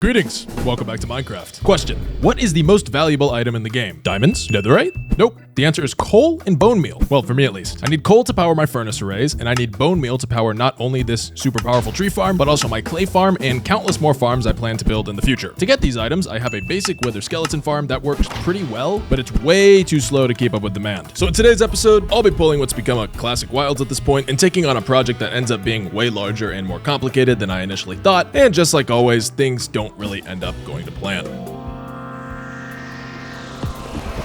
Greetings, welcome back to Minecraft. Question, what is the most valuable item in the game? Diamonds? Netherite? Nope. The answer is coal and bone meal. Well, for me at least. I need coal to power my furnace arrays, and I need bone meal to power not only this super powerful tree farm, but also my clay farm and countless more farms I plan to build in the future. To get these items, I have a basic wither skeleton farm that works pretty well, but it's way too slow to keep up with demand. So in today's episode, I'll be pulling what's become a classic wilds at this point and taking on a project that ends up being way larger and more complicated than I initially thought, and just like always, things don't really end up going to plan.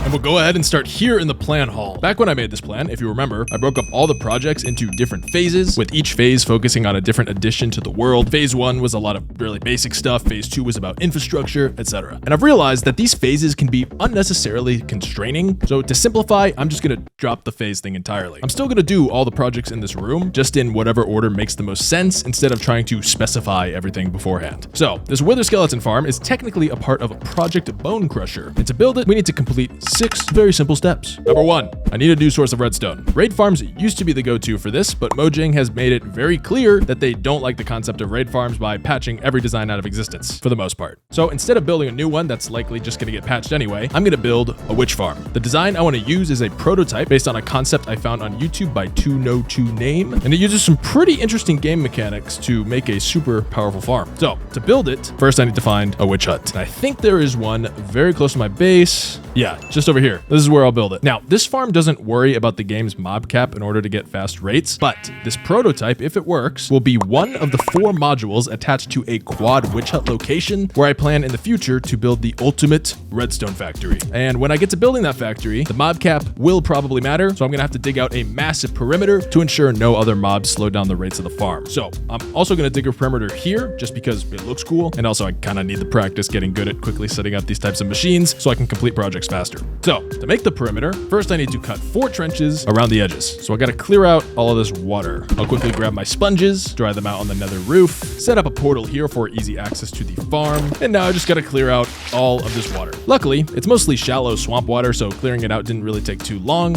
And we'll go ahead and start here in the plan hall. Back when I made this plan, if you remember, I broke up all the projects into different phases, with each phase focusing on a different addition to the world. Phase 1 was a lot of really basic stuff, phase 2 was about infrastructure, etc. And I've realized that these phases can be unnecessarily constraining, so to simplify, I'm just gonna drop the phase thing entirely. I'm still gonna do all the projects in this room, just in whatever order makes the most sense, instead of trying to specify everything beforehand. So, this wither skeleton farm is technically a part of Project Bone Crusher, and to build it, we need to complete 6 very simple steps. Number 1, I need a new source of redstone. Raid farms used to be the go-to for this, but Mojang has made it very clear that they don't like the concept of raid farms by patching every design out of existence, for the most part. So instead of building a new one that's likely just gonna get patched anyway, I'm gonna build a witch farm. The design I wanna use is a prototype based on a concept I found on YouTube by 2no2name, and it uses some pretty interesting game mechanics to make a super powerful farm. So to build it, first I need to find a witch hut. And I think there is one very close to my base. Yeah, just over here. This is where I'll build it. Now, this farm doesn't worry about the game's mob cap in order to get fast rates, but this prototype, if it works, will be one of the 4 modules attached to a quad witch hut location where I plan in the future to build the ultimate redstone factory. And when I get to building that factory, the mob cap will probably matter, so I'm gonna have to dig out a massive perimeter to ensure no other mobs slow down the rates of the farm. So I'm also gonna dig a perimeter here just because it looks cool, and also I kinda need the practice getting good at quickly setting up these types of machines so I can complete projects faster. So to make the perimeter, first I need to cut 4 trenches around the edges. So I gotta clear out all of this water. I'll quickly grab my sponges, dry them out on the nether roof, set up a portal here for easy access to the farm, and now I just gotta clear out all of this water. Luckily, it's mostly shallow swamp water, so clearing it out didn't really take too long.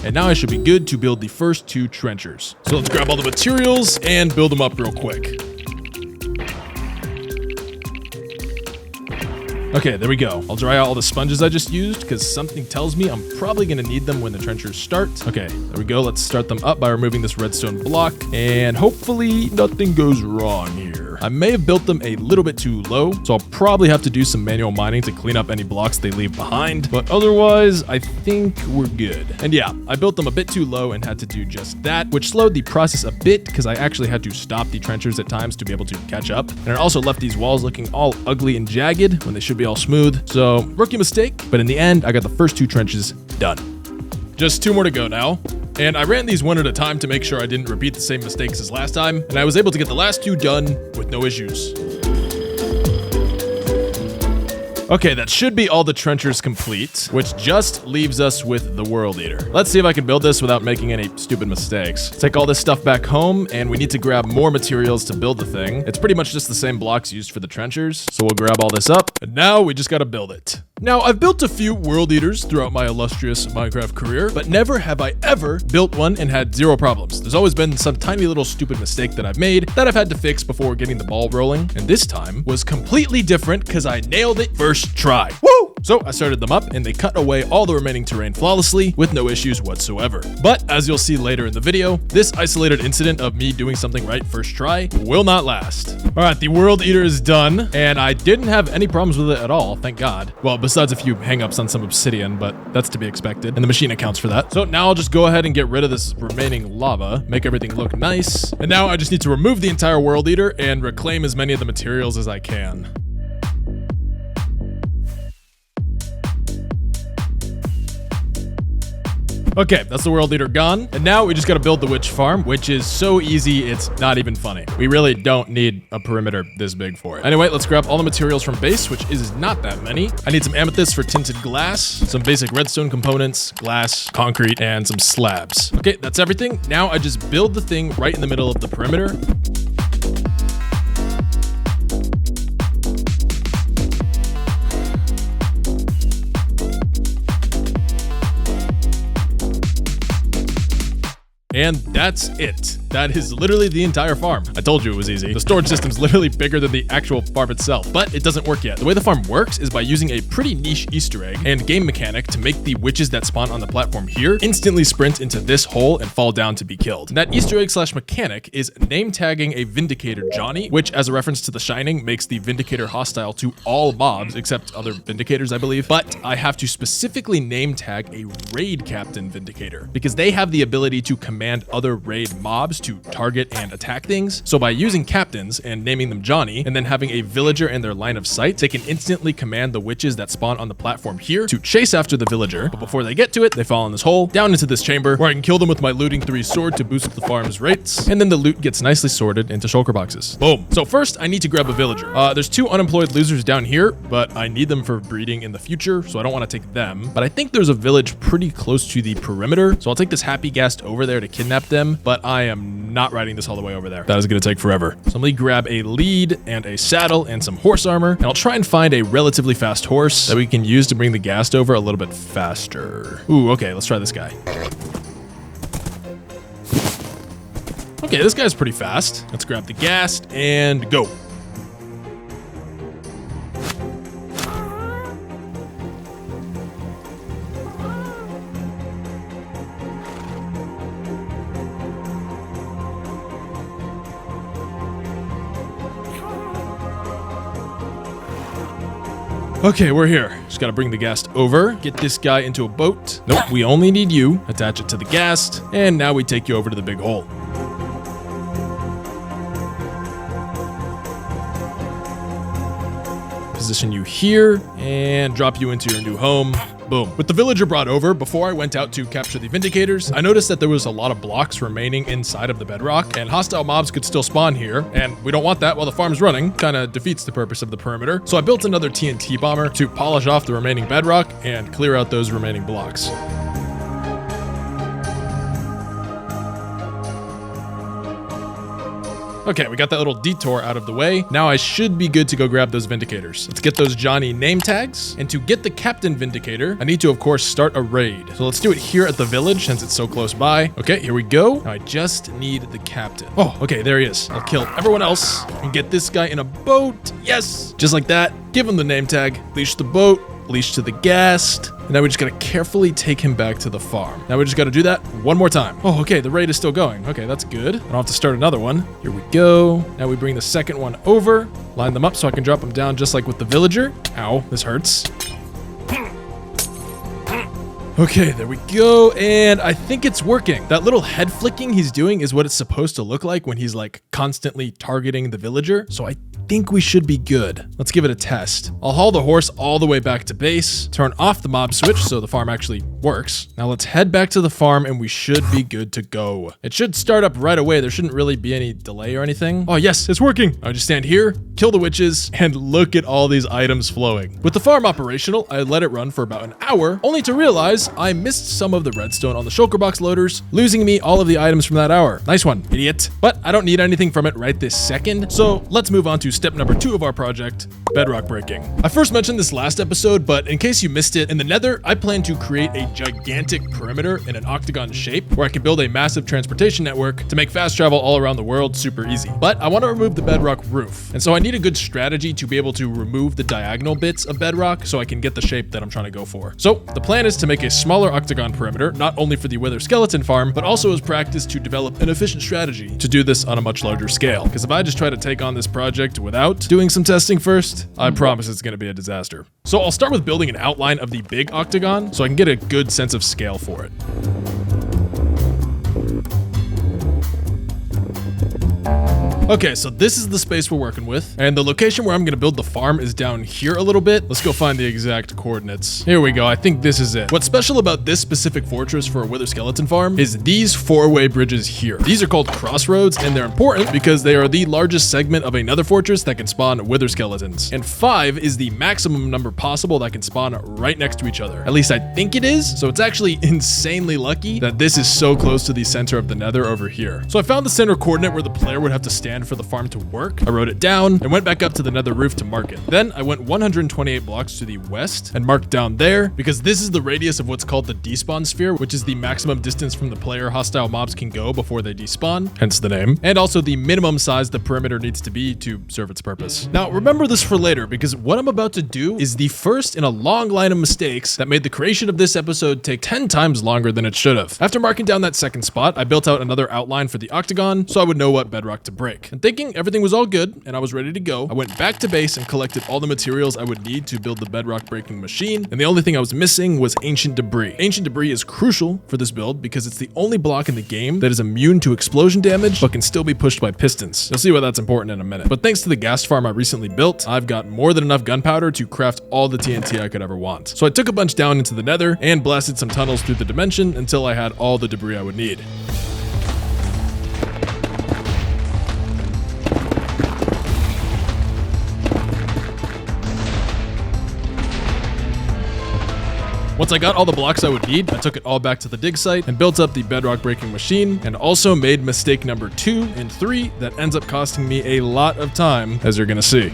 And now I should be good to build the first 2 trenchers. So let's grab all the materials and build them up real quick. Okay, there we go. I'll dry out all the sponges I just used because something tells me I'm probably gonna need them when the trenchers start. Okay, there we go. Let's start them up by removing this redstone block, and hopefully nothing goes wrong here. I may have built them a little bit too low, so I'll probably have to do some manual mining to clean up any blocks they leave behind, but otherwise, I think we're good. And yeah, I built them a bit too low and had to do just that, which slowed the process a bit because I actually had to stop the trenchers at times to be able to catch up. And it also left these walls looking all ugly and jagged when they should be all smooth. So rookie mistake, but in the end, I got the first 2 trenches done. Just 2 more to go now. And I ran these one at a time to make sure I didn't repeat the same mistakes as last time, and I was able to get the last 2 done with no issues. Okay, that should be all the trenchers complete, which just leaves us with the World Eater. Let's see if I can build this without making any stupid mistakes. Take all this stuff back home, and we need to grab more materials to build the thing. It's pretty much just the same blocks used for the trenchers, so we'll grab all this up, and now we just gotta build it. Now, I've built a few World Eaters throughout my illustrious Minecraft career, but never have I ever built one and had 0 problems. There's always been some tiny little stupid mistake that I've made that I've had to fix before getting the ball rolling, and this time was completely different because I nailed it first try. Woo! So I started them up, and they cut away all the remaining terrain flawlessly with no issues whatsoever. But as you'll see later in the video, this isolated incident of me doing something right first try will not last. All right, the World Eater is done, and I didn't have any problems with it at all, thank God. Well, besides a few hangups on some obsidian, but that's to be expected, and the machine accounts for that. So now I'll just go ahead and get rid of this remaining lava, make everything look nice, and now I just need to remove the entire World Eater and reclaim as many of the materials as I can. Okay, that's the World Eater gone. And now we just gotta build the witch farm, which is so easy, it's not even funny. We really don't need a perimeter this big for it. Anyway, let's grab all the materials from base, which is not that many. I need some amethyst for tinted glass, some basic redstone components, glass, concrete, and some slabs. Okay, that's everything. Now I just build the thing right in the middle of the perimeter. And that's it. That is literally the entire farm. I told you it was easy. The storage system's literally bigger than the actual farm itself, but it doesn't work yet. The way the farm works is by using a pretty niche Easter egg and game mechanic to make the witches that spawn on the platform here instantly sprint into this hole and fall down to be killed. And that Easter egg slash mechanic is name tagging a Vindicator Johnny, which as a reference to The Shining makes the Vindicator hostile to all mobs except other Vindicators, I believe. But I have to specifically name tag a raid captain Vindicator because they have the ability to command other raid mobs to target and attack things. So by using captains and naming them Johnny and then having a villager in their line of sight, they can instantly command the witches that spawn on the platform here to chase after the villager. But before they get to it, they fall in this hole down into this chamber where I can kill them with my looting 3 sword to boost the farm's rates. And then the loot gets nicely sorted into shulker boxes. Boom. So first I need to grab a villager. There's 2 unemployed losers down here, but I need them for breeding in the future, so I don't want to take them. But I think there's a village pretty close to the perimeter, so I'll take this happy ghast over there to kidnap them, but I am not riding this all the way over there. That is going to take forever. So let me grab a lead and a saddle and some horse armor, and I'll try and find a relatively fast horse that we can use to bring the ghast over a little bit faster. Ooh, okay, let's try this guy. Okay, this guy's pretty fast. Let's grab the ghast and go. Okay, we're here. Just gotta bring the ghast over, get this guy into a boat. Nope, we only need you. Attach it to the ghast, and now we take you over to the big hole. Position you here, and drop you into your new home. Boom. With the villager brought over, before I went out to capture the Vindicators, I noticed that there was a lot of blocks remaining inside of the bedrock, and hostile mobs could still spawn here, and we don't want that while the farm's running. Kinda defeats the purpose of the perimeter. So I built another TNT bomber to polish off the remaining bedrock and clear out those remaining blocks. Okay, we got that little detour out of the way. Now I should be good to go grab those Vindicators. Let's get those Johnny name tags. And to get the Captain Vindicator, I need to, of course, start a raid. So let's do it here at the village since it's so close by. Okay, here we go. Now I just need the Captain. Oh, okay, there he is. I'll kill everyone else and get this guy in a boat. Yes! Just like that. Give him the name tag. Leash the boat. Leash to the ghast. And now we just gotta carefully take him back to the farm. Now we just gotta do that one more time. Oh, okay, the raid is still going. Okay, that's good. I don't have to start another one. Here we go. Now we bring the second one over, line them up so I can drop them down just like with the villager. Ow, this hurts. Okay, there we go, and I think it's working. That little head flicking he's doing is what it's supposed to look like when he's like constantly targeting the villager, so I think we should be good. Let's give it a test. I'll haul the horse all the way back to base, turn off the mob switch so the farm actually works. Now let's head back to the farm and we should be good to go. It should start up right away. There shouldn't really be any delay or anything. Oh yes, it's working. I just stand here, kill the witches, and look at all these items flowing. With the farm operational, I let it run for about an hour, only to realize I missed some of the redstone on the shulker box loaders, losing me all of the items from that hour. Nice one, idiot. But I don't need anything from it right this second, so let's move on to step number 2 of our project, bedrock breaking. I first mentioned this last episode, but in case you missed it, in the Nether, I plan to create a gigantic perimeter in an octagon shape where I can build a massive transportation network to make fast travel all around the world super easy. But I want to remove the bedrock roof, and so I need a good strategy to be able to remove the diagonal bits of bedrock so I can get the shape that I'm trying to go for. So the plan is to make a smaller octagon perimeter, not only for the Wither skeleton farm, but also as practice to develop an efficient strategy to do this on a much larger scale. Because if I just try to take on this project without doing some testing first, I promise it's going to be a disaster. So I'll start with building an outline of the big octagon so I can get a good sense of scale for it. Okay, so this is the space we're working with, and the location where I'm gonna build the farm is down here a little bit. Let's go find the exact coordinates. Here we go, I think this is it. What's special about this specific fortress for a Wither skeleton farm is these 4-way bridges here. These are called crossroads, and they're important because they are the largest segment of another fortress that can spawn Wither skeletons. And 5 is the maximum number possible that can spawn right next to each other. At least I think it is, so it's actually insanely lucky that this is so close to the center of the Nether over here. So I found the center coordinate where the player would have to stand command for the farm to work. I wrote it down and went back up to the nether roof to mark it. Then I went 128 blocks to the west and marked down there because this is the radius of what's called the despawn sphere, which is the maximum distance from the player hostile mobs can go before they despawn, hence the name, and also the minimum size the perimeter needs to be to serve its purpose. Now remember this for later because what I'm about to do is the first in a long line of mistakes that made the creation of this episode take 10 times longer than it should have. After marking down that second spot, I built out another outline for the octagon so I would know what bedrock to break. And thinking everything was all good and I was ready to go, I went back to base and collected all the materials I would need to build the bedrock breaking machine, and the only thing I was missing was ancient debris. Ancient debris is crucial for this build because it's the only block in the game that is immune to explosion damage but can still be pushed by pistons. You'll see why that's important in a minute. But thanks to the gas farm I recently built, I've got more than enough gunpowder to craft all the TNT I could ever want. So I took a bunch down into the nether and blasted some tunnels through the dimension until I had all the debris I would need. Once I got all the blocks I would need, I took it all back to the dig site and built up the bedrock breaking machine, and also made mistake number 2 and 3 that ends up costing me a lot of time, as you're gonna see.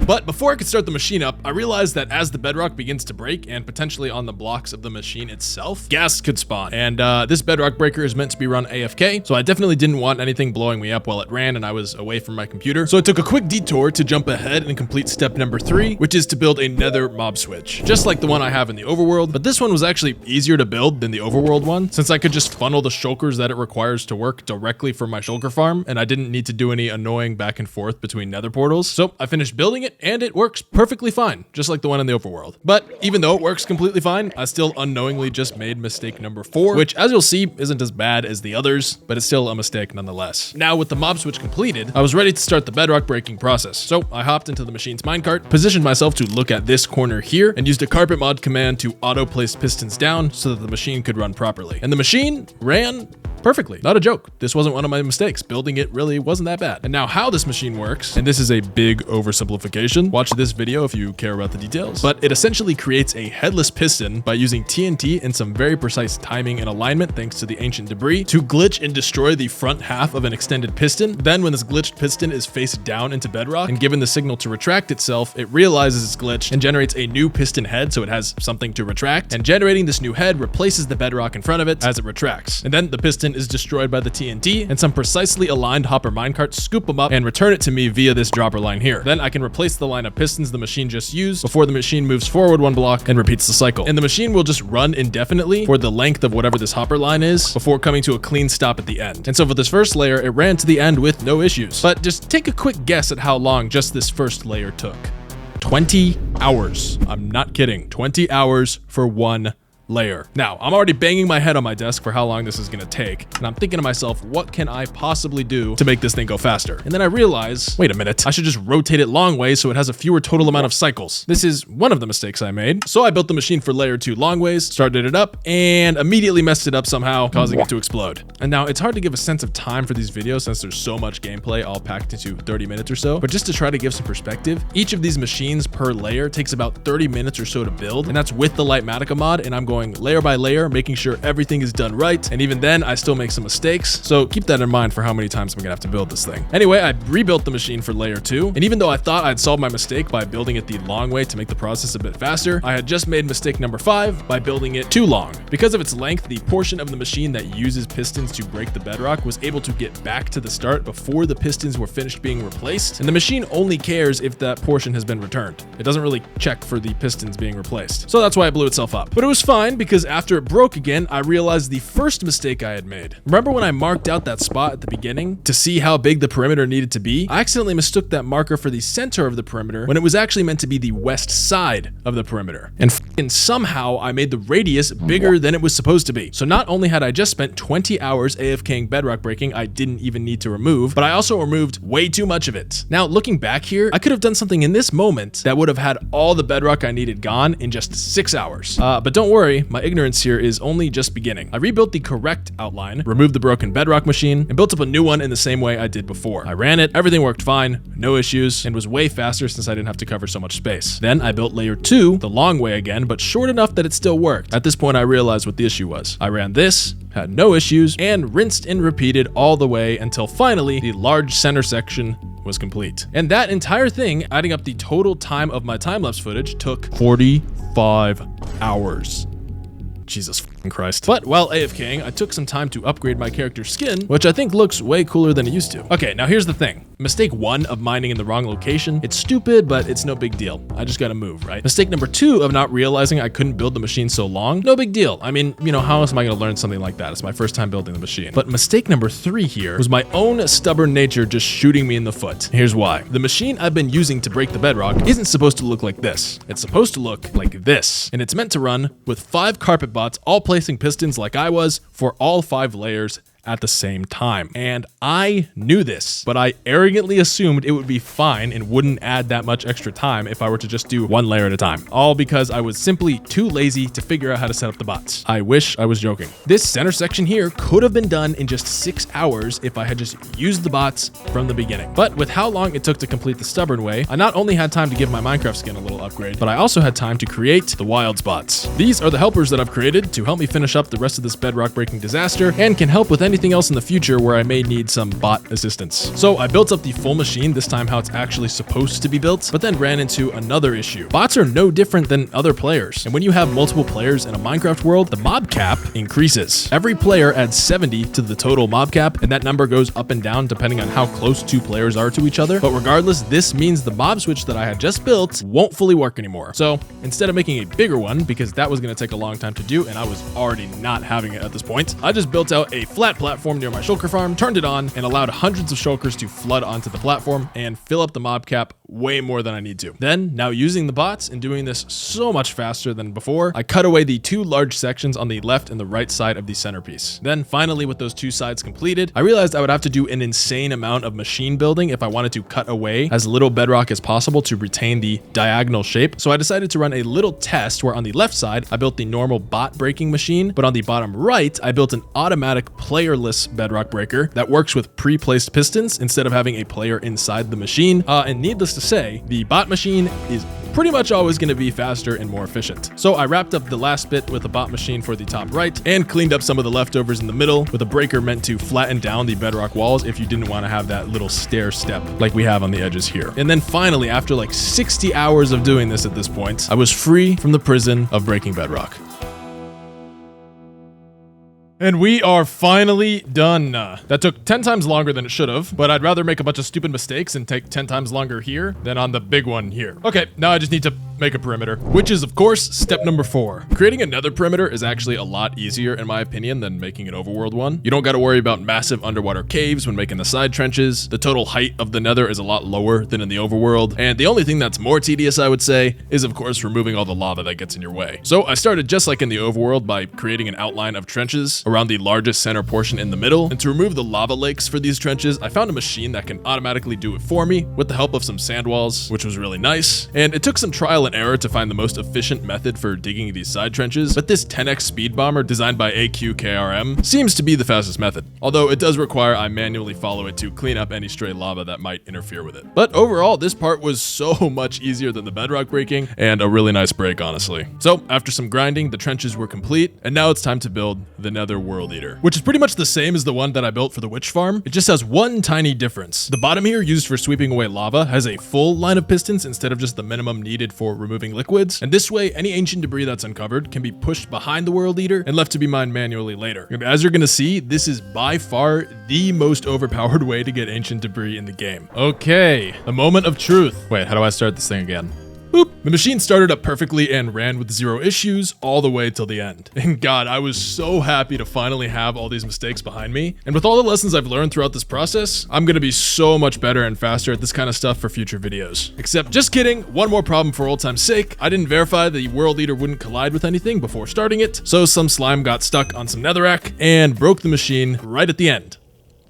But before I could start the machine up, I realized that as the bedrock begins to break, and potentially on the blocks of the machine itself, gas could spawn. And this bedrock breaker is meant to be run AFK, so I definitely didn't want anything blowing me up while it ran and I was away from my computer. So I took a quick detour to jump ahead and complete step number 3, which is to build a nether mob switch. Just like the one I have in the overworld, but this one was actually easier to build than the overworld one, since I could just funnel the shulkers that it requires to work directly from my shulker farm, and I didn't need to do any annoying back and forth between nether portals. So I finished building it, and it works perfectly fine, just like the one in the overworld. But even though it works completely fine, I still unknowingly just made mistake number 4, which, as you'll see, isn't as bad as the others, but it's still a mistake nonetheless. Now, with the mob switch completed, I was ready to start the bedrock breaking process. So I hopped into the machine's minecart, positioned myself to look at this corner here, and used a carpet mod command to auto-place pistons down so that the machine could run properly. And the machine ran perfectly. Not a joke. This wasn't one of my mistakes. Building it really wasn't that bad. And now how this machine works, and this is a big oversimplification, watch this video if you care about the details, but it essentially creates a headless piston by using TNT and some very precise timing and alignment thanks to the ancient debris to glitch and destroy the front half of an extended piston. Then when this glitched piston is face down into bedrock and given the signal to retract itself, it realizes it's glitched and generates a new piston head so it has something to retract, and generating this new head replaces the bedrock in front of it as it retracts. And then the piston is destroyed by the TNT, and some precisely aligned hopper minecarts scoop them up and return it to me via this dropper line here. Then I can replace the line of pistons the machine just used before the machine moves forward 1 block and repeats the cycle. And the machine will just run indefinitely for the length of whatever this hopper line is before coming to a clean stop at the end. And so for this first layer, it ran to the end with no issues. But just take a quick guess at how long just this first layer took. 20 hours. I'm not kidding. 20 hours for 1 layer. Now, I'm already banging my head on my desk for how long this is gonna take, and I'm thinking to myself, what can I possibly do to make this thing go faster? And then I realize, wait a minute, I should just rotate it long ways so it has a fewer total amount of cycles. This is one of the mistakes I made. So I built the machine for layer 2 long ways, started it up, and immediately messed it up somehow, causing it to explode. And now it's hard to give a sense of time for these videos since there's so much gameplay all packed into 30 minutes or so, but just to try to give some perspective, each of these machines per layer takes about 30 minutes or so to build, and that's with the Lightmatica mod, and I'm going layer by layer, making sure everything is done right, and even then I still make some mistakes, so keep that in mind for how many times I'm gonna have to build this thing. Anyway, I rebuilt the machine for layer 2, and even though I thought I'd solved my mistake by building it the long way to make the process a bit faster, I had just made mistake number 5 by building it too long. Because of its length, the portion of the machine that uses pistons to break the bedrock was able to get back to the start before the pistons were finished being replaced, and the machine only cares if that portion has been returned. It doesn't really check for the pistons being replaced. So that's why it blew itself up. But it was fine because after it broke again, I realized the first mistake I had made. Remember when I marked out that spot at the beginning to see how big the perimeter needed to be? I accidentally mistook that marker for the center of the perimeter when it was actually meant to be the west side of the perimeter. And somehow I made the radius bigger than it was supposed to be. So not only had I just spent 20 hours AFKing bedrock breaking I didn't even need to remove, but I also removed way too much of it. Now looking back here, I could have done something in this moment that would have had all the bedrock I needed gone in just 6 hours. But don't worry, sorry, my ignorance here is only just beginning. I rebuilt the correct outline, removed the broken bedrock machine, and built up a new one in the same way I did before. I ran it, everything worked fine, no issues, and was way faster since I didn't have to cover so much space. Then I built layer 2 the long way again, but short enough that it still worked. At this point, I realized what the issue was. I ran this, had no issues, and rinsed and repeated all the way until finally the large center section was complete. And that entire thing, adding up the total time of my time-lapse footage, took 45 hours. Jesus fucking Christ. But while AFKing, I took some time to upgrade my character's skin, which I think looks way cooler than it used to. Okay, now here's the thing. Mistake 1 of mining in the wrong location, it's stupid, but it's no big deal. I just gotta move, right? Mistake number 2 of not realizing I couldn't build the machine so long, no big deal. I mean, you know, how else am I gonna learn something like that? It's my first time building the machine. But mistake number 3 here was my own stubborn nature just shooting me in the foot. Here's why. The machine I've been using to break the bedrock isn't supposed to look like this. It's supposed to look like this. And it's meant to run with 5 carpet bots all placing pistons like I was for all 5 layers at the same time. And I knew this, but I arrogantly assumed it would be fine and wouldn't add that much extra time if I were to just do 1 layer at a time. All because I was simply too lazy to figure out how to set up the bots. I wish I was joking. This center section here could have been done in just 6 hours if I had just used the bots from the beginning. But with how long it took to complete the stubborn way, I not only had time to give my Minecraft skin a little upgrade, but I also had time to create the Wilds bots. These are the helpers that I've created to help me finish up the rest of this bedrock breaking disaster and can help with anything else in the future where I may need some bot assistance. So I built up the full machine, this time how it's actually supposed to be built, but then ran into another issue. Bots are no different than other players. And when you have multiple players in a Minecraft world, the mob cap increases. Every player adds 70 to the total mob cap, and that number goes up and down depending on how close 2 players are to each other. But regardless, this means the mob switch that I had just built won't fully work anymore. So instead of making a bigger one, because that was going to take a long time to do, and I was already not having it at this point, I just built out a flat platform near my shulker farm, turned it on, and allowed hundreds of shulkers to flood onto the platform and fill up the mob cap way more than I need to. Then, now using the bots and doing this so much faster than before, I cut away the 2 large sections on the left and the right side of the centerpiece. Then finally, with those 2 sides completed, I realized I would have to do an insane amount of machine building if I wanted to cut away as little bedrock as possible to retain the diagonal shape. So I decided to run a little test where on the left side, I built the normal bot breaking machine, but on the bottom right, I built an automatic playerless bedrock breaker that works with pre-placed pistons instead of having a player inside the machine. And needless to say, the bot machine is pretty much always going to be faster and more efficient. So I wrapped up the last bit with a bot machine for the top right and cleaned up some of the leftovers in the middle with a breaker meant to flatten down the bedrock walls if you didn't want to have that little stair step like we have on the edges here. And then finally, after like 60 hours of doing this at this point, I was free from the prison of breaking bedrock. And we are finally done. That took 10 times longer than it should have, but I'd rather make a bunch of stupid mistakes and take 10 times longer here than on the big one here. Okay, now I just need to make a perimeter, which is of course step number 4. Creating another perimeter is actually a lot easier in my opinion than making an overworld one. You don't got to worry about massive underwater caves when making the side trenches. The total height of the nether is a lot lower than in the overworld. And the only thing that's more tedious, I would say, is of course removing all the lava that gets in your way. So I started just like in the overworld by creating an outline of trenches around the largest center portion in the middle. And to remove the lava lakes for these trenches, I found a machine that can automatically do it for me with the help of some sand walls, which was really nice. And it took some trial and error to find the most efficient method for digging these side trenches, but this 10x speed bomber designed by AQKRM seems to be the fastest method, although it does require I manually follow it to clean up any stray lava that might interfere with it. But overall, this part was so much easier than the bedrock breaking and a really nice break, honestly. So after some grinding, the trenches were complete, and now it's time to build the Nether World Eater, which is pretty much the same as the one that I built for the witch farm. It just has one tiny difference. The bottom here used for sweeping away lava has a full line of pistons instead of just the minimum needed for removing liquids, and this way any ancient debris that's uncovered can be pushed behind the World Eater and left to be mined manually later. And as you're gonna see, this is by far the most overpowered way to get ancient debris in the game. Okay, the moment of truth. Wait, how do I start this thing again? Boop. The machine started up perfectly and ran with 0 issues all the way till the end. And God, I was so happy to finally have all these mistakes behind me. And with all the lessons I've learned throughout this process, I'm gonna be so much better and faster at this kind of stuff for future videos. Except, just kidding, one more problem for old time's sake. I didn't verify the World Eater wouldn't collide with anything before starting it, so some slime got stuck on some netherrack and broke the machine right at the end.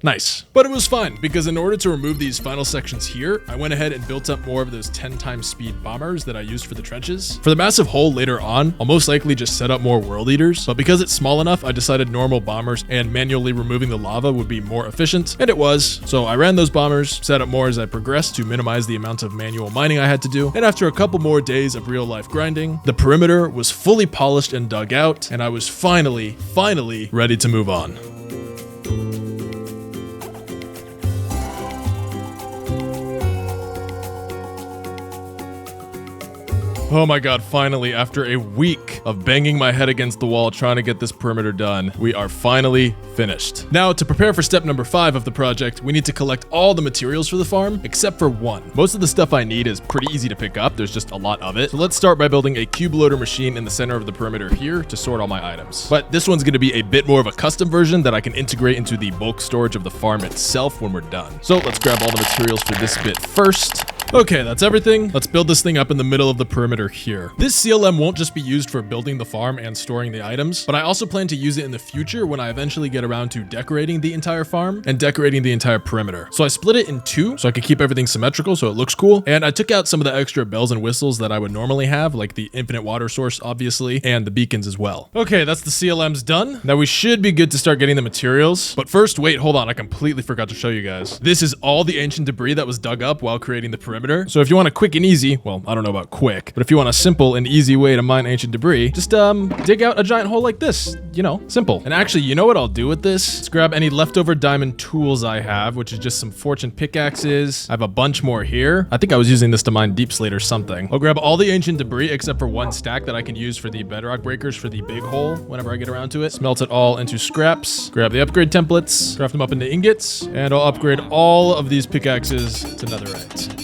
Nice. But it was fine, because in order to remove these final sections here, I went ahead and built up more of those 10 times speed bombers that I used for the trenches. For the massive hole later on, I'll most likely just set up more world eaters, but because it's small enough, I decided normal bombers and manually removing the lava would be more efficient, and it was. So I ran those bombers, set up more as I progressed to minimize the amount of manual mining I had to do, and after a couple more days of real life grinding, the perimeter was fully polished and dug out, and I was finally ready to move on. Oh my god, finally, after a week of banging my head against the wall trying to get this perimeter done, we are finally finished. Now, to prepare for step number 5 of the project, we need to collect all the materials for the farm, except for one. Most of the stuff I need is pretty easy to pick up, there's just a lot of it. So let's start by building a cube loader machine in the center of the perimeter here to sort all my items. But this one's gonna be a bit more of a custom version that I can integrate into the bulk storage of the farm itself when we're done. So let's grab all the materials for this bit first. Okay, that's everything. Let's build this thing up in the middle of the perimeter here. This CLM won't just be used for building the farm and storing the items, but I also plan to use it in the future when I eventually get around to decorating the entire farm and decorating the entire perimeter. So I split it in 2 so I could keep everything symmetrical so it looks cool, and I took out some of the extra bells and whistles that I would normally have, like the infinite water source, obviously, and the beacons as well. Okay, that's the CLMs done. Now we should be good to start getting the materials, but first, wait, hold on, I completely forgot to show you guys. This is all the ancient debris that was dug up while creating the perimeter. So if you want a quick and easy, well, I don't know about quick, but if you want a simple and easy way to mine ancient debris, just dig out a giant hole like this, you know, simple. And actually, you know what I'll do with this? Let's grab any leftover diamond tools I have, which is just some fortune pickaxes. I have a bunch more here. I think I was using this to mine deep slate or something. I'll grab all the ancient debris except for one stack that I can use for the bedrock breakers for the big hole whenever I get around to it. Smelt it all into scraps, grab the upgrade templates, craft them up into ingots, and I'll upgrade all of these pickaxes to netherite.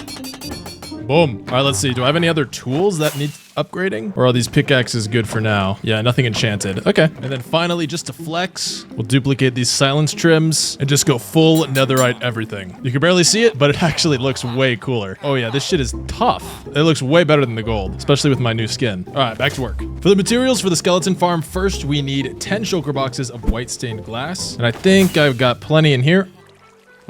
Boom. All right, let's see. Do I have any other tools that need upgrading? Or are these pickaxes good for now? Yeah, nothing enchanted. Okay. And then finally, just to flex, we'll duplicate these silence trims and just go full netherite everything. You can barely see it, but it actually looks way cooler. Oh yeah, this shit is tough. It looks way better than the gold, especially with my new skin. All right, back to work. For the materials for the skeleton farm, first we need 10 shulker boxes of white stained glass. And I think I've got plenty in here.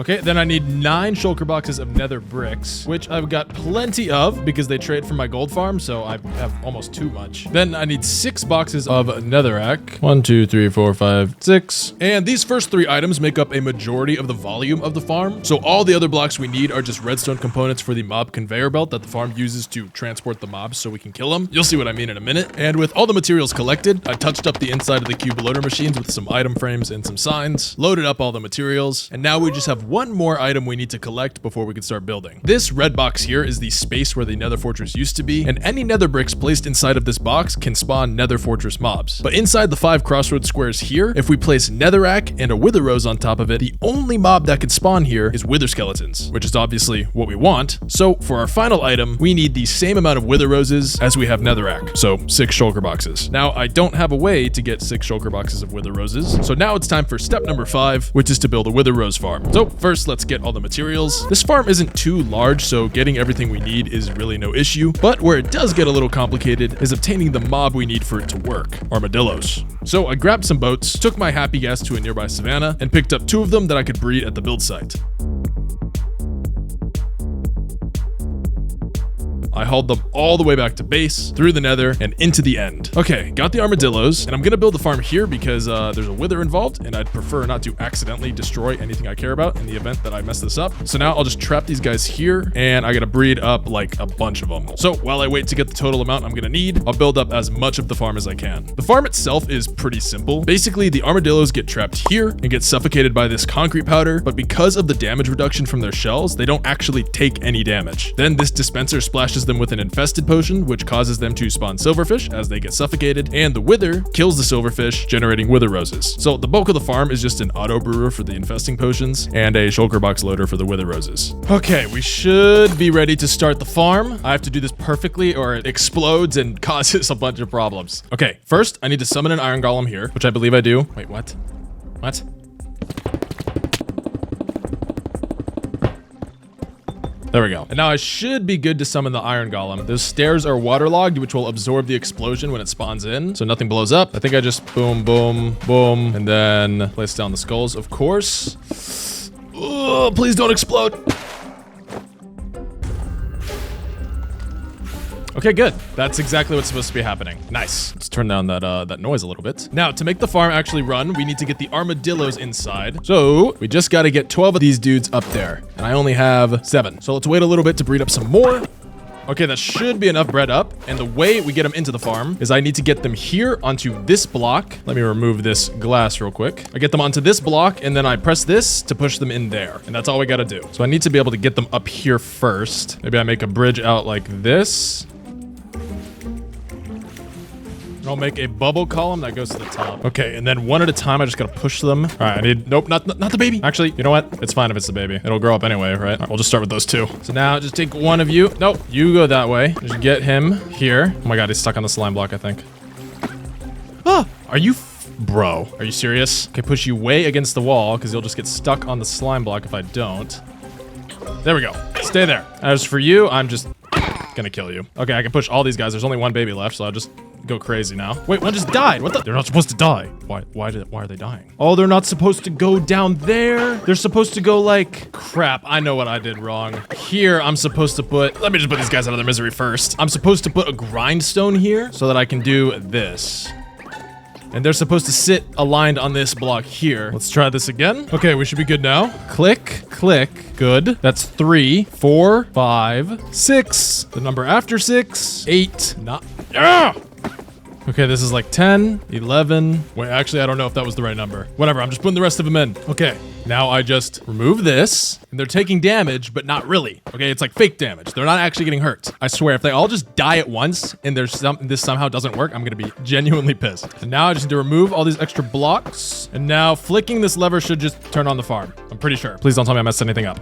Okay, then I need 9 shulker boxes of nether bricks, which I've got plenty of because they trade from my gold farm, so I have almost too much. Then I need 6 boxes of netherrack. 1, 2, 3, 4, 5, 6. And these first 3 items make up a majority of the volume of the farm. So all the other blocks we need are just redstone components for the mob conveyor belt that the farm uses to transport the mobs so we can kill them. You'll see what I mean in a minute. And with all the materials collected, I touched up the inside of the cube loader machines with some item frames and some signs, loaded up all the materials, and now we just have one more item we need to collect before we can start building. This red box here is the space where the nether fortress used to be, and any nether bricks placed inside of this box can spawn nether fortress mobs. But inside the 5 crossroads squares here, if we place netherrack and a wither rose on top of it, the only mob that can spawn here is wither skeletons, which is obviously what we want. So for our final item, we need the same amount of wither roses as we have netherrack, so 6 shulker boxes. Now I don't have a way to get 6 shulker boxes of wither roses, so now it's time for step number 5, which is to build a wither rose farm. So first, let's get all the materials. This farm isn't too large, so getting everything we need is really no issue, but where it does get a little complicated is obtaining the mob we need for it to work, armadillos. So I grabbed some boats, took my happy guess to a nearby savannah, and picked up 2 of them that I could breed at the build site. I hauled them all the way back to base, through the nether, and into the end. Okay, got the armadillos, and I'm gonna build the farm here because there's a wither involved, and I'd prefer not to accidentally destroy anything I care about in the event that I mess this up. So now I'll just trap these guys here, and I gotta breed up like a bunch of them. So while I wait to get the total amount I'm gonna need, I'll build up as much of the farm as I can. The farm itself is pretty simple. Basically, the armadillos get trapped here and get suffocated by this concrete powder, but because of the damage reduction from their shells, they don't actually take any damage. Then this dispenser splashes them with an infested potion, which causes them to spawn silverfish as they get suffocated, and the wither kills the silverfish, generating wither roses. So the bulk of the farm is just an auto brewer for the infesting potions and a shulker box loader for the wither roses. Okay, we should be ready to start the farm. I have to do this perfectly or it explodes and causes a bunch of problems. Okay, first I need to summon an iron golem here, which I believe I do. Wait, what? What? There we go. And now I should be good to summon the iron golem. Those stairs are waterlogged, which will absorb the explosion when it spawns in, so nothing blows up. I think I just boom, boom, boom, and then place down the skulls, of course. Oh, please don't explode. Okay, good. That's exactly what's supposed to be happening. Nice. Let's turn down that noise a little bit. Now, to make the farm actually run, we need to get the armadillos inside. So we just got to get 12 of these dudes up there. And I only have 7. So let's wait a little bit to breed up some more. Okay, that should be enough bread up. And the way we get them into the farm is I need to get them here onto this block. Let me remove this glass real quick. I get them onto this block and then I press this to push them in there. And that's all we got to do. So I need to be able to get them up here first. Maybe I make a bridge out like this. I'll make a bubble column that goes to the top. Okay, and then one at a time, I just gotta push them. All right, I need, nope, not the baby. Actually, you know what? It's fine if it's the baby. It'll grow up anyway, right? All right, we'll just start with those 2. So now just take one of you. Nope, you go that way. Just get him here. Oh my God, he's stuck on the slime block, I think. Ah, are you, bro, are you serious? Okay, push you way against the wall because you'll just get stuck on the slime block if I don't. There we go. Stay there. As for you, I'm just gonna kill you. Okay, I can push all these guys. There's only one baby left, so I'll just go crazy now. Wait, one just died. What the? They're not supposed to die. Why are they dying? Oh, they're not supposed to go down there. They're supposed to go like, crap, I know what I did wrong. Here, I'm supposed to put, let me just put these guys out of their misery first. I'm supposed to put a grindstone here so that I can do this. And they're supposed to sit aligned on this block here. Let's try this again. Okay, we should be good now. Click, click, good. That's 3, 4, 5, 6. The number after 6, 8, not, yeah! Okay, this is like 10, 11. Wait, actually, I don't know if that was the right number. Whatever, I'm just putting the rest of them in. Okay, now I just remove this, and they're taking damage, but not really. Okay, it's like fake damage. They're not actually getting hurt. I swear, if they all just die at once, and this somehow doesn't work, I'm gonna be genuinely pissed. And now I just need to remove all these extra blocks, and now flicking this lever should just turn on the farm. I'm pretty sure. Please don't tell me I messed anything up.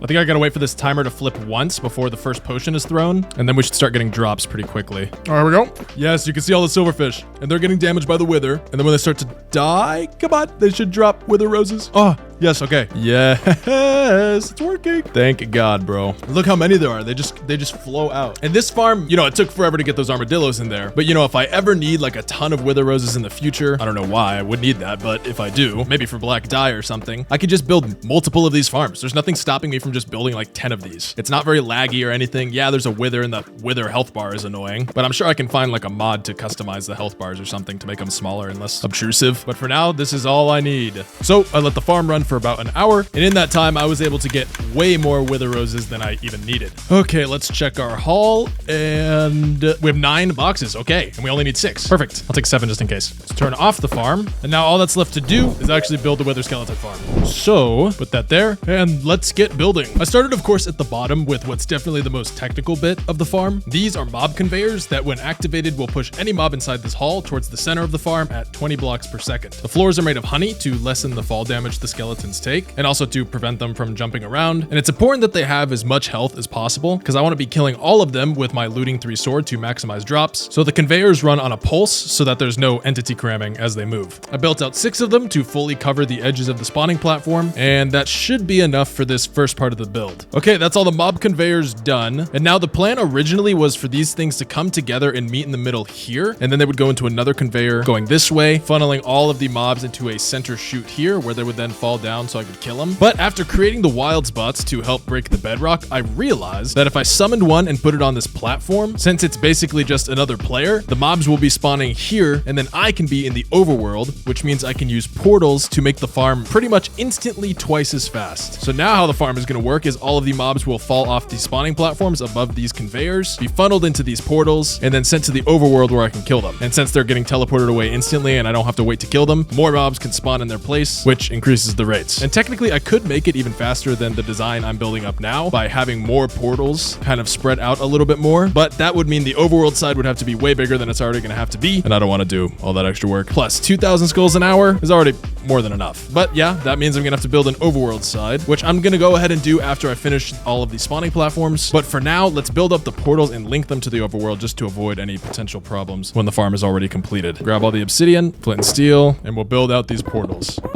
I think I gotta wait for this timer to flip once before the first potion is thrown, and then we should start getting drops pretty quickly. All right, here we go. Yes, you can see all the silverfish, and they're getting damaged by the wither, and then when they start to die, come on, they should drop wither roses. Oh, yes, okay. Yes, it's working. Thank God, bro. Look how many there are. They just flow out. And this farm, you know, it took forever to get those armadillos in there, but you know, if I ever need like a ton of wither roses in the future, I don't know why I would need that, but if I do, maybe for black dye or something, I could just build multiple of these farms. There's nothing stopping me from just building like 10 of these. It's not very laggy or anything. Yeah, there's a wither and the wither health bar is annoying, but I'm sure I can find like a mod to customize the health bars or something to make them smaller and less obtrusive. But for now, this is all I need. So I let the farm run for about an hour, and in that time, I was able to get way more wither roses than I even needed. Okay, let's check our haul, and we have 9 boxes. Okay, and we only need 6. Perfect. I'll take 7 just in case. Let's turn off the farm, and now all that's left to do is actually build the wither skeleton farm. So put that there, and let's get building. I started, of course, at the bottom with what's definitely the most technical bit of the farm. These are mob conveyors that, when activated, will push any mob inside this hall towards the center of the farm at 20 blocks per second. The floors are made of honey to lessen the fall damage the skeletons take, and also to prevent them from jumping around. And it's important that they have as much health as possible, because I want to be killing all of them with my looting 3 sword to maximize drops. So the conveyors run on a pulse so that there's no entity cramming as they move. I built out 6 of them to fully cover the edges of the spawning platform, and that should be enough for this first part of the build. Okay, that's all the mob conveyors done. And now the plan originally was for these things to come together and meet in the middle here, and then they would go into another conveyor going this way, funneling all of the mobs into a center chute here where they would then fall down so I could kill them. But after creating the wild spots to help break the bedrock, I realized that if I summoned one and put it on this platform, since it's basically just another player, the mobs will be spawning here, and then I can be in the overworld, which means I can use portals to make the farm pretty much instantly twice as fast. So now how the farm is going to work is all of the mobs will fall off the spawning platforms above these conveyors, be funneled into these portals, and then sent to the overworld where I can kill them. And since they're getting teleported away instantly and I don't have to wait to kill them, more mobs can spawn in their place, which increases the rates. And technically I could make it even faster than the design I'm building up now by having more portals kind of spread out a little bit more, but that would mean the overworld side would have to be way bigger than it's already going to have to be, and I don't want to do all that extra work. Plus 2,000 skulls an hour is already more than enough. But yeah, that means I'm going to have to build an overworld side, which I'm going to go ahead and do after I finish all of the spawning platforms. But for now, let's build up the portals and link them to the overworld just to avoid any potential problems when the farm is already completed. Grab all the obsidian, flint and steel, and we'll build out these portals. All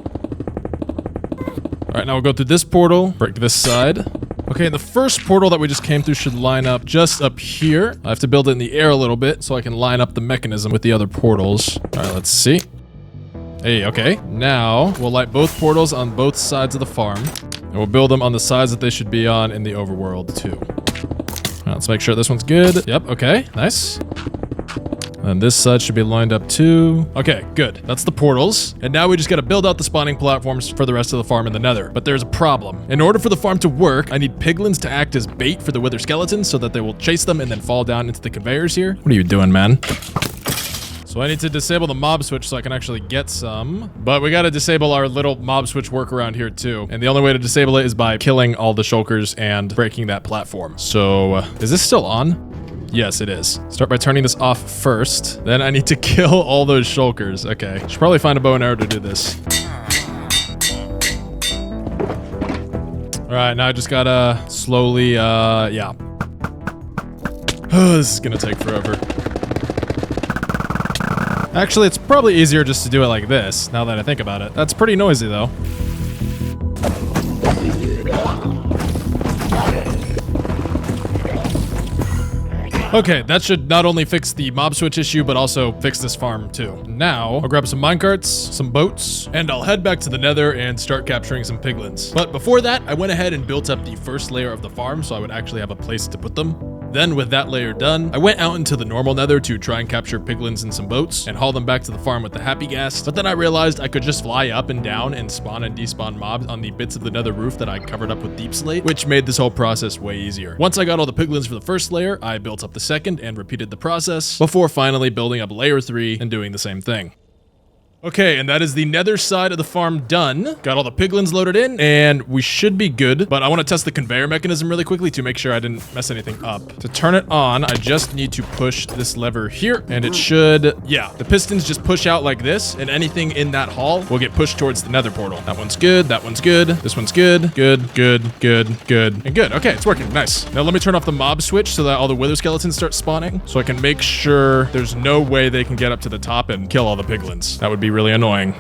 right, now we'll go through this portal, break this side. Okay, the first portal that we just came through should line up just up here. I have to build it in the air a little bit so I can line up the mechanism with the other portals. All right, let's see. Hey, okay. Now we'll light both portals on both sides of the farm. And we'll build them on the sides that they should be on in the overworld too. Let's make sure this one's good. Yep, okay, nice. And this side should be lined up too. Okay, good. That's the portals. And now we just gotta build out the spawning platforms for the rest of the farm in the nether. But there's a problem. In order for the farm to work, I need piglins to act as bait for the wither skeletons so that they will chase them and then fall down into the conveyors here. What are you doing, man? So I need to disable the mob switch so I can actually get some. But we gotta disable our little mob switch workaround here too. And the only way to disable it is by killing all the shulkers and breaking that platform. So, is this still on? Yes, it is. Start by turning this off first. Then I need to kill all those shulkers. Okay. Should probably find a bow and arrow to do this. Alright, now I just gotta slowly, yeah. This is gonna take forever. Actually, it's probably easier just to do it like this, now that I think about it. That's pretty noisy, though. Okay, that should not only fix the mob switch issue, but also fix this farm too. Now, I'll grab some minecarts, some boats, and I'll head back to the nether and start capturing some piglins. But before that, I went ahead and built up the first layer of the farm so I would actually have a place to put them. Then with that layer done, I went out into the normal nether to try and capture piglins in some boats and haul them back to the farm with the happy gas. But then I realized I could just fly up and down and spawn and despawn mobs on the bits of the nether roof that I covered up with deep slate, which made this whole process way easier. Once I got all the piglins for the first layer, I built up the second and repeated the process before finally building up layer 3 and doing the same thing. Okay, and that is the nether side of the farm done. Got all the piglins loaded in, and we should be good. But I want to test the conveyor mechanism really quickly to make sure I didn't mess anything up. To turn it on, I just need to push this lever here, and it should, yeah, the pistons just push out like this, and anything in that hall will get pushed towards the nether portal. That one's good, that one's good, this one's good, good, good, good, good, and good. Okay, it's working, nice. Now let me turn off the mob switch so that all the wither skeletons start spawning, so I can make sure there's no way they can get up to the top and kill all the piglins. That would be really annoying.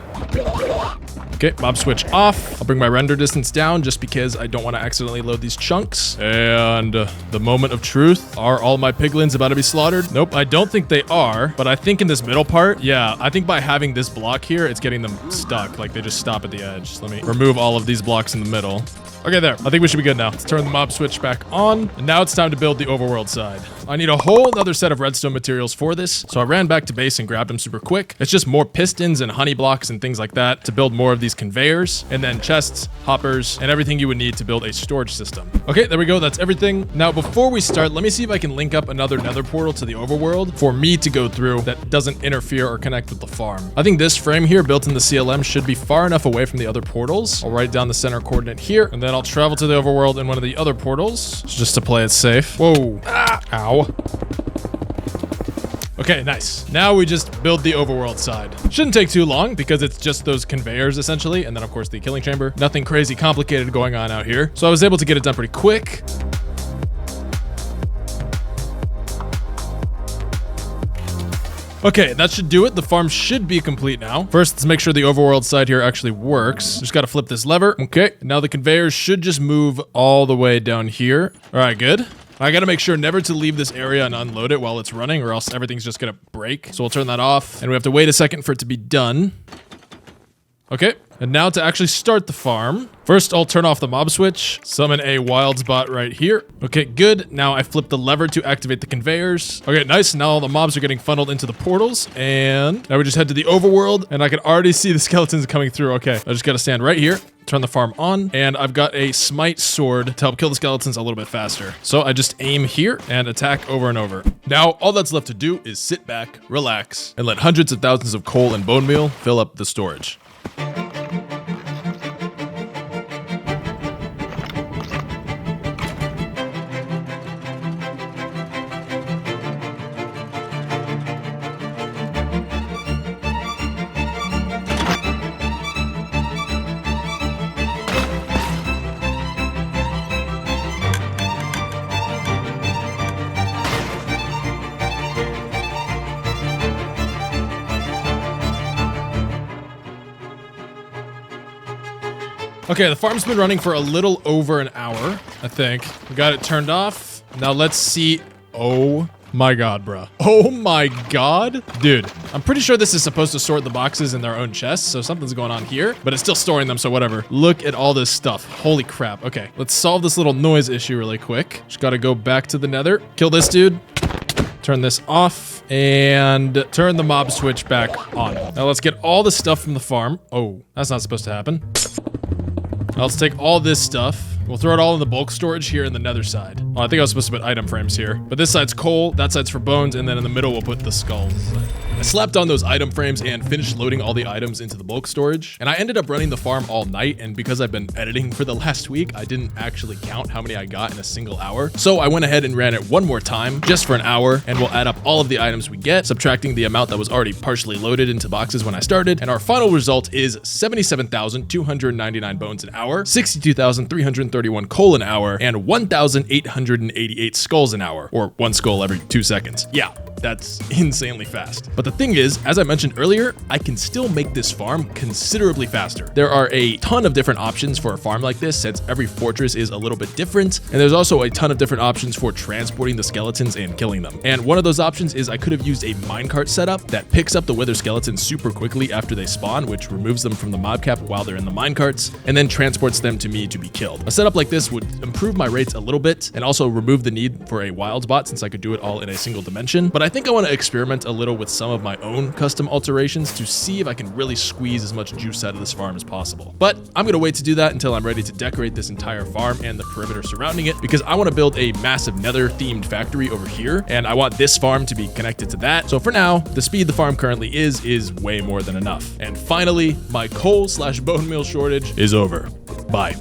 Okay, mob switch off. I'll bring my render distance down just because I don't want to accidentally load these chunks. And the moment of truth. Are all my piglins about to be slaughtered? Nope, I don't think they are. But I think in this middle part, yeah, I think by having this block here, it's getting them stuck. Like they just stop at the edge. So let me remove all of these blocks in the middle. Okay, there. I think we should be good now. Let's turn the mob switch back on. And now it's time to build the overworld side. I need a whole other set of redstone materials for this. So I ran back to base and grabbed them super quick. It's just more pistons and honey blocks and things like that to build more of these conveyors. And then chests, hoppers, and everything you would need to build a storage system. Okay, there we go. That's everything. Now, before we start, let me see if I can link up another nether portal to the overworld for me to go through that doesn't interfere or connect with the farm. I think this frame here built in the CLM should be far enough away from the other portals. I'll write down the center coordinate here, and then I'll travel to the overworld in one of the other portals just to play it safe. Whoa. Ah, ow. Okay, nice. Now we just build the overworld side. Shouldn't take too long because it's just those conveyors essentially, and then of course the killing chamber. Nothing crazy complicated going on out here. So I was able to get it done pretty quick. Okay, that should do it. The farm should be complete now. First, let's make sure the overworld side here actually works. Just gotta flip this lever. Okay, now the conveyors should just move all the way down here. All right, good. I gotta make sure never to leave this area and unload it while it's running, or else everything's just gonna break. So we'll turn that off, and we have to wait a second for it to be done. Okay, and now to actually start the farm. First, I'll turn off the mob switch, summon a wild spot right here. Okay, good. Now I flip the lever to activate the conveyors. Okay, nice. Now all the mobs are getting funneled into the portals, and now we just head to the overworld, and I can already see the skeletons coming through. Okay, I just gotta stand right here, turn the farm on, and I've got a smite sword to help kill the skeletons a little bit faster. So I just aim here and attack over and over. Now, all that's left to do is sit back, relax, and let hundreds of thousands of coal and bone meal fill up the storage. Okay, the farm's been running for a little over an hour, I think. We got it turned off. Now let's see. Oh my god, bruh. Oh my god. Dude, I'm pretty sure this is supposed to sort the boxes in their own chests, so something's going on here, but it's still storing them, so whatever. Look at all this stuff. Holy crap. Okay, let's solve this little noise issue really quick. Just gotta go back to the nether. Kill this dude. Turn this off and turn the mob switch back on. Now let's get all the stuff from the farm. Oh, that's not supposed to happen. Now let's take all this stuff. We'll throw it all in the bulk storage here in the nether side. Well, I think I was supposed to put item frames here, but this side's coal, that side's for bones, and then in the middle we'll put the skulls. I slapped on those item frames and finished loading all the items into the bulk storage. And I ended up running the farm all night, and because I've been editing for the last week, I didn't actually count how many I got in a single hour. So I went ahead and ran it one more time, just for an hour, and we'll add up all of the items we get, subtracting the amount that was already partially loaded into boxes when I started, and our final result is 77,299 bones an hour, 62,331 coal an hour, and 1,888 skulls an hour, or one skull every 2 seconds. Yeah, that's insanely fast. But the thing is, as I mentioned earlier, I can still make this farm considerably faster. There are a ton of different options for a farm like this, since every fortress is a little bit different, and there's also a ton of different options for transporting the skeletons and killing them. And one of those options is I could have used a minecart setup that picks up the wither skeletons super quickly after they spawn, which removes them from the mob cap while they're in the minecarts, and then transports them to me to be killed. A setup like this would improve my rates a little bit, and also remove the need for a wild bot since I could do it all in a single dimension. But I think I want to experiment a little with some of my own custom alterations to see if I can really squeeze as much juice out of this farm as possible. But I'm going to wait to do that until I'm ready to decorate this entire farm and the perimeter surrounding it, because I want to build a massive nether themed factory over here, and I want this farm to be connected to that. So for now, the speed the farm currently is way more than enough. And finally, my coal/bone meal shortage is over. Bye.